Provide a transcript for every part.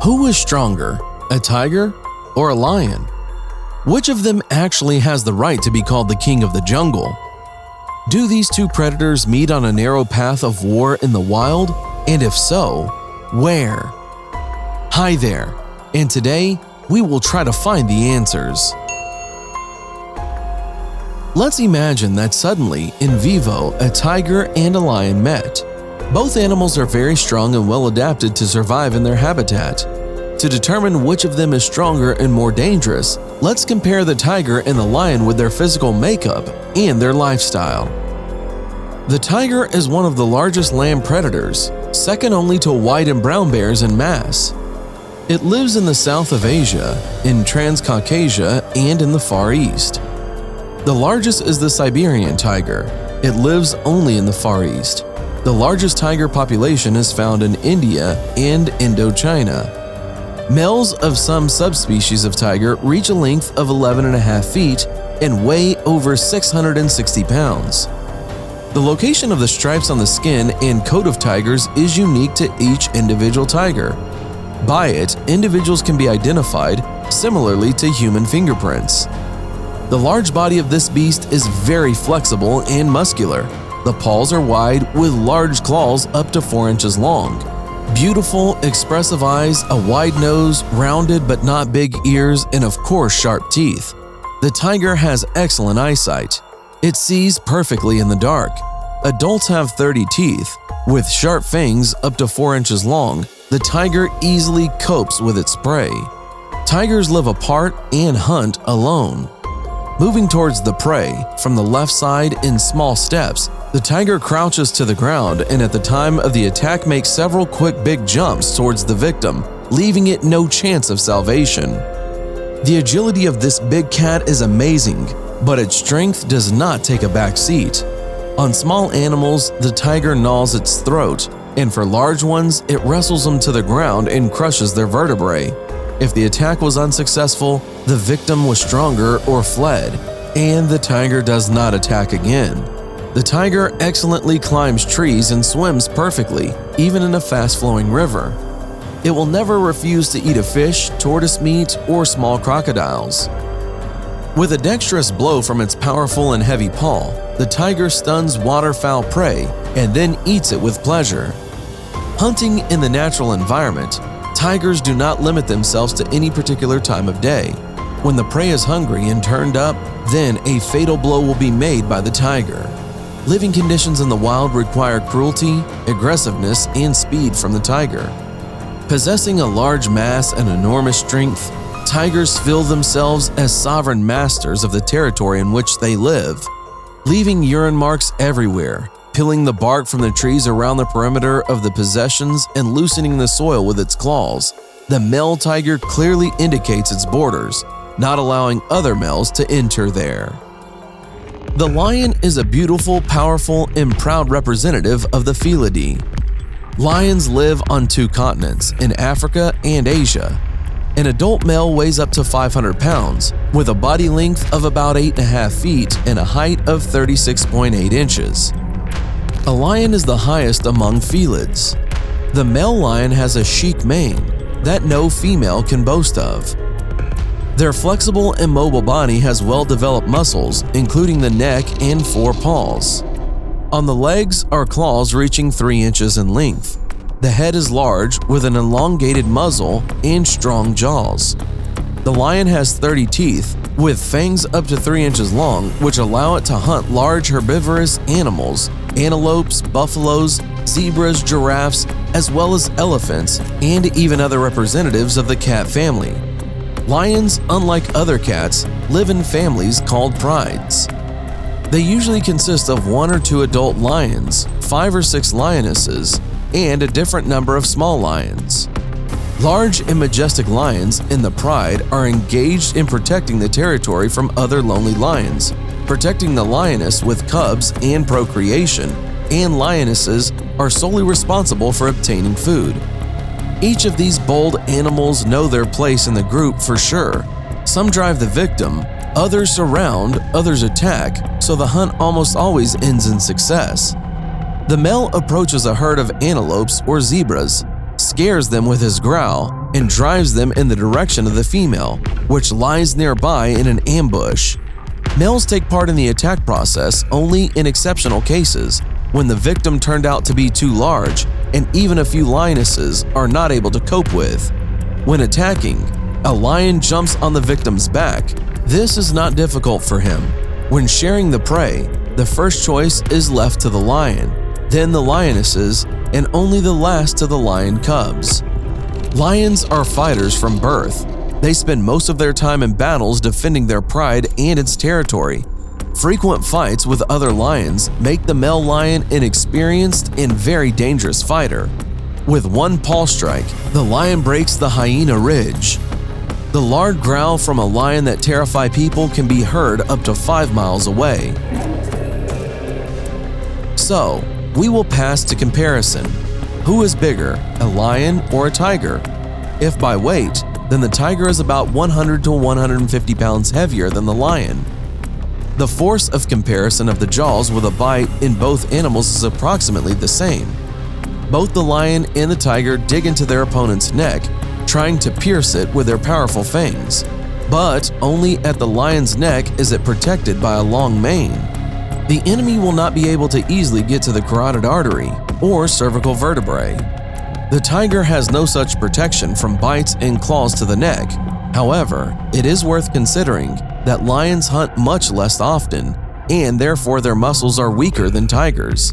Who is stronger, a tiger or a lion? Which of them actually has the right to be called the king of the jungle? Do these two predators meet on a narrow path of war in the wild? And if so, where? Hi there, and today we will try to find the answers. Let's imagine that suddenly, in vivo, a tiger and a lion met. Both animals are very strong and well adapted to survive in their habitat. To determine which of them is stronger and more dangerous, let's compare the tiger and the lion with their physical makeup and their lifestyle. The tiger is one of the largest land predators, second only to white and brown bears in mass. It lives in the south of Asia, in Transcaucasia, and in the Far East. The largest is the Siberian tiger. It lives only in the Far East. The largest tiger population is found in India and Indochina. Males of some subspecies of tiger reach a length of 11.5 feet and weigh over 660 pounds. The location of the stripes on the skin and coat of tigers is unique to each individual tiger. By it, individuals can be identified similarly to human fingerprints. The large body of this beast is very flexible and muscular. The paws are wide with large claws up to 4 inches long. Beautiful, expressive eyes, a wide nose, rounded but not big ears, and of course sharp teeth. The tiger has excellent eyesight. It sees perfectly in the dark. Adults have 30 teeth. With sharp fangs up to 4 inches long, the tiger easily copes with its prey. Tigers live apart and hunt alone. Moving towards the prey from the left side in small steps, the tiger crouches to the ground and at the time of the attack makes several quick big jumps towards the victim, leaving it no chance of salvation. The agility of this big cat is amazing, but its strength does not take a back seat. On small animals, the tiger gnaws its throat, and for large ones, it wrestles them to the ground and crushes their vertebrae. If the attack was unsuccessful, the victim was stronger or fled, and the tiger does not attack again. The tiger excellently climbs trees and swims perfectly, even in a fast-flowing river. It will never refuse to eat a fish, tortoise meat, or small crocodiles. With a dexterous blow from its powerful and heavy paw, the tiger stuns waterfowl prey and then eats it with pleasure. Hunting in the natural environment, tigers do not limit themselves to any particular time of day. When the prey is hungry and turned up, then a fatal blow will be made by the tiger. Living conditions in the wild require cruelty, aggressiveness, and speed from the tiger. Possessing a large mass and enormous strength, tigers feel themselves as sovereign masters of the territory in which they live. Leaving urine marks everywhere, peeling the bark from the trees around the perimeter of the possessions and loosening the soil with its claws, the male tiger clearly indicates its borders, not allowing other males to enter there. The lion is a beautiful, powerful, and proud representative of the Felidae. Lions live on 2 continents, in Africa and Asia. An adult male weighs up to 500 pounds, with a body length of about 8.5 feet and a height of 36.8 inches. A lion is the highest among felids. The male lion has a chic mane that no female can boast of. Their flexible and mobile body has well-developed muscles, including the neck and 4 paws. On the legs are claws reaching 3 inches in length. The head is large with an elongated muzzle and strong jaws. The lion has 30 teeth with fangs up to 3 inches long, which allow it to hunt large herbivorous animals, antelopes, buffaloes, zebras, giraffes, as well as elephants and even other representatives of the cat family. Lions, unlike other cats, live in families called prides. They usually consist of 1 or 2 adult lions, 5 or 6 lionesses, and a different number of small lions. Large and majestic lions in the pride are engaged in protecting the territory from other lonely lions, protecting the lioness with cubs and procreation, and lionesses are solely responsible for obtaining food. Each of these bold animals know their place in the group for sure. Some drive the victim, others surround, others attack, so the hunt almost always ends in success. The male approaches a herd of antelopes or zebras, scares them with his growl and drives them in the direction of the female, which lies nearby in an ambush. Males take part in the attack process only in exceptional cases, when the victim turned out to be too large and even a few lionesses are not able to cope with. When attacking, a lion jumps on the victim's back. This is not difficult for him. When sharing the prey, the first choice is left to the lion, then the lionesses, and only the last to the lion cubs. Lions are fighters from birth. They spend most of their time in battles defending their pride and its territory. Frequent fights with other lions make the male lion an experienced and very dangerous fighter. With one paw strike, the lion breaks the hyena ridge. The loud growl from a lion that terrify people can be heard up to 5 miles away. So, we will pass to comparison. Who is bigger, a lion or a tiger? If by weight, then the tiger is about 100 to 150 pounds heavier than the lion. The force of comparison of the jaws with a bite in both animals is approximately the same. Both the lion and the tiger dig into their opponent's neck, trying to pierce it with their powerful fangs. But only at the lion's neck is it protected by a long mane. The enemy will not be able to easily get to the carotid artery or cervical vertebrae. The tiger has no such protection from bites and claws to the neck. However, it is worth considering that lions hunt much less often, and therefore their muscles are weaker than tigers.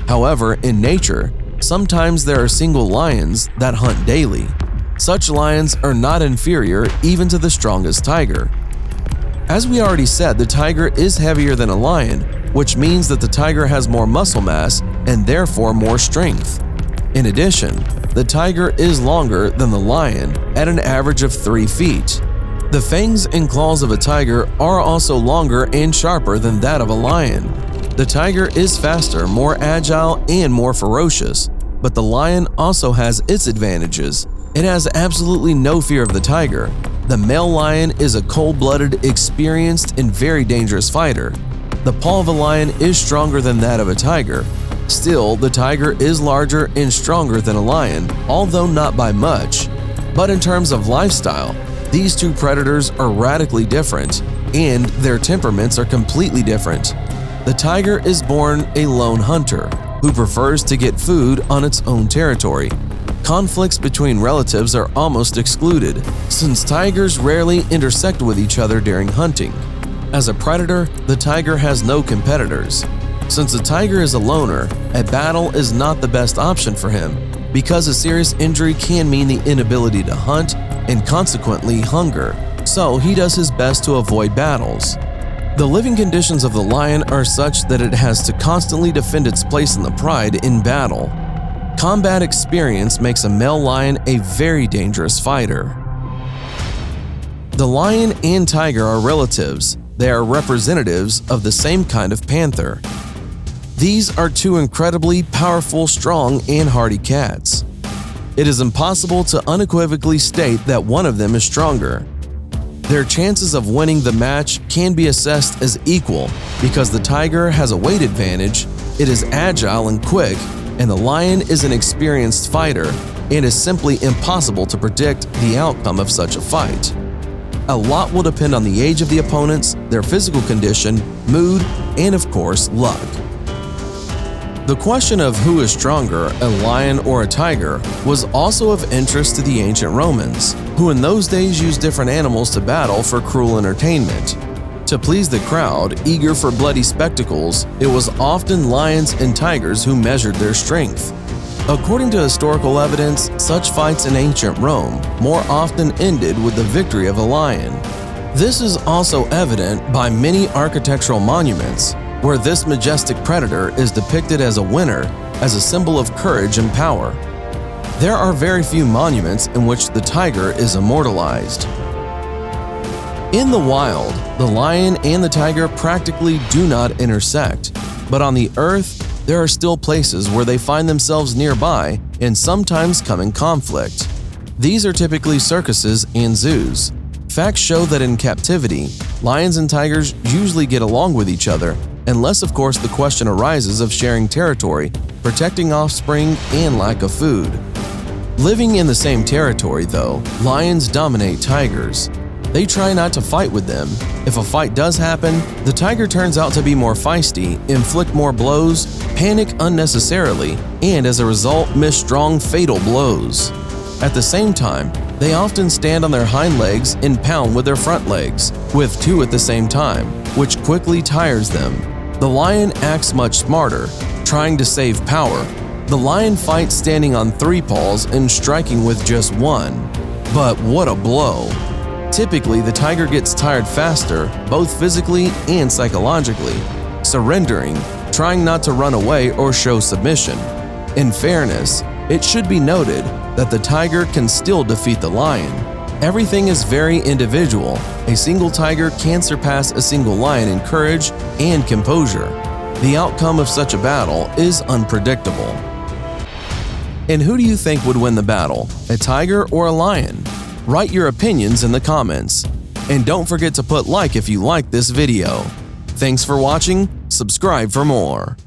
However, in nature, sometimes there are single lions that hunt daily. Such lions are not inferior even to the strongest tiger. As we already said, the tiger is heavier than a lion, which means that the tiger has more muscle mass and therefore more strength. In addition, the tiger is longer than the lion at an average of 3 feet. The fangs and claws of a tiger are also longer and sharper than that of a lion. The tiger is faster, more agile, and more ferocious, but the lion also has its advantages. It has absolutely no fear of the tiger. The male lion is a cold-blooded, experienced, and very dangerous fighter. The paw of a lion is stronger than that of a tiger. Still, the tiger is larger and stronger than a lion, although not by much. But in terms of lifestyle, these two predators are radically different, and their temperaments are completely different. The tiger is born a lone hunter who prefers to get food on its own territory. Conflicts between relatives are almost excluded, since tigers rarely intersect with each other during hunting. As a predator, the tiger has no competitors. Since the tiger is a loner, a battle is not the best option for him, because a serious injury can mean the inability to hunt and consequently hunger, so he does his best to avoid battles. The living conditions of the lion are such that it has to constantly defend its place in the pride in battle. Combat experience makes a male lion a very dangerous fighter. The lion and tiger are relatives. They are representatives of the same kind of panther. These are two incredibly powerful, strong, and hardy cats. It is impossible to unequivocally state that one of them is stronger. Their chances of winning the match can be assessed as equal because the tiger has a weight advantage, it is agile and quick, and the lion is an experienced fighter and is simply impossible to predict the outcome of such a fight. A lot will depend on the age of the opponents, their physical condition, mood, and of course, luck. The question of who is stronger, a lion or a tiger, was also of interest to the ancient Romans, who in those days used different animals to battle for cruel entertainment. To please the crowd, eager for bloody spectacles, it was often lions and tigers who measured their strength. According to historical evidence, such fights in ancient Rome more often ended with the victory of a lion. This is also evident by many architectural monuments, where this majestic predator is depicted as a winner, as a symbol of courage and power. There are very few monuments in which the tiger is immortalized. In the wild, the lion and the tiger practically do not intersect, but on the earth, there are still places where they find themselves nearby and sometimes come in conflict. These are typically circuses and zoos. Facts show that in captivity, lions and tigers usually get along with each other, unless of course the question arises of sharing territory, protecting offspring, and lack of food. Living in the same territory, though, lions dominate tigers. They try not to fight with them. If a fight does happen, the tiger turns out to be more feisty, inflict more blows, panic unnecessarily, and as a result miss strong fatal blows. At the same time, they often stand on their hind legs and pound with their front legs, with two at the same time, which quickly tires them. The lion acts much smarter, trying to save power. The lion fights standing on 3 paws and striking with just 1. But what a blow! Typically, the tiger gets tired faster, both physically and psychologically, surrendering, trying not to run away or show submission. In fairness, it should be noted that the tiger can still defeat the lion. Everything is very individual. A single tiger can surpass a single lion in courage and composure. The outcome of such a battle is unpredictable. And who do you think would win the battle, a tiger or a lion? Write your opinions in the comments. And don't forget to put like if you like this video. Thanks for watching, subscribe for more.